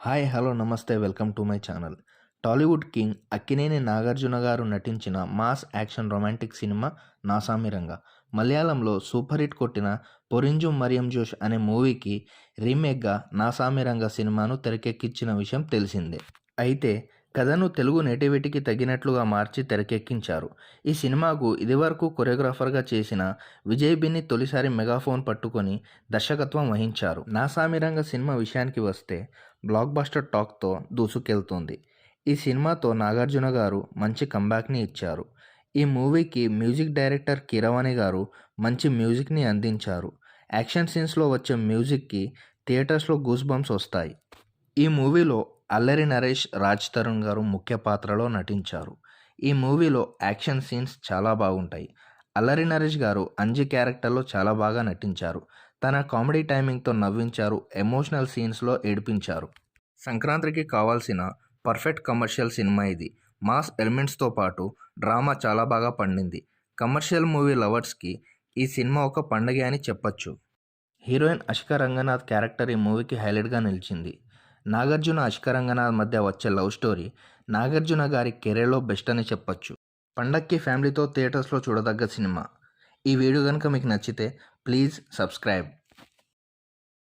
Hi hello నమస్తే welcome to my channel. Tollywood king Akkineni Nagarjuna గారు నటించిన mass action romantic cinema 'Naa Saami Ranga'. మలయాళంలో సూపర్ హిట్ కొట్టిన 'పొరింజుం మరియం జోష్' అనే మూవీకి రీమేక్గా 'నాసామిరంగ' సినిమాను తెరకెక్కించిన విషయం తెలిసిందే. అయితే కథను తెలుగు నేటివిటీకి తగినట్లుగా మార్చి తెరకెక్కించారు. ఈ సినిమాకు ఇదివరకు కొరియోగ్రాఫర్గా చేసిన విజయ్ బిన్ని తొలిసారి మెగాఫోన్ పట్టుకొని దర్శకత్వం వహించారు. 'నాసామిరంగ' సినిమా విషయానికి వస్తే బ్లాక్ బస్టర్ టాక్తో దూసుకెళ్తోంది. ఈ సినిమాతో నాగార్జున గారు మంచి కంబ్యాక్ని ఇచ్చారు. ఈ మూవీకి మ్యూజిక్ డైరెక్టర్ కీరవాణి గారు మంచి మ్యూజిక్ని అందించారు. యాక్షన్ సీన్స్లో వచ్చే మ్యూజిక్కి థియేటర్స్లో గూస్ బంప్స్ వస్తాయి. ఈ మూవీలో అల్లరి నరేష్, రాజ్ తరుణ్ గారు ముఖ్య పాత్రలో నటించారు. ఈ మూవీలో యాక్షన్ సీన్స్ చాలా బాగుంటాయి. అల్లరి నరేష్ గారు అంజి క్యారెక్టర్లో చాలా బాగా నటించారు. తన కామెడీ టైమింగ్తో నవ్వించారు, ఎమోషనల్ సీన్స్లో ఏడిపించారు. సంక్రాంతికి కావాల్సిన పర్ఫెక్ట్ కమర్షియల్ సినిమా ఇది. మాస్ ఎలిమెంట్స్తో పాటు డ్రామా చాలా బాగా పండింది. కమర్షియల్ మూవీ లవర్స్కి ఈ సినిమా ఒక పండగే అని చెప్పొచ్చు. హీరోయిన్ అష్క రంగనాథ్ క్యారెక్టర్ ఈ మూవీకి హైలైట్గా నిలిచింది. నాగార్జున అష్క రంగనాథ్ మధ్య వచ్చే లవ్ స్టోరీ నాగార్జున గారి కెరీర్లో బెస్ట్ అని చెప్పొచ్చు. పండక్కి ఫ్యామిలీతో థియేటర్స్లో చూడదగ్గ సినిమా. ఈ వీడియో కనుక మీకు నచ్చితే ప్లీజ్ సబ్స్క్రైబ్.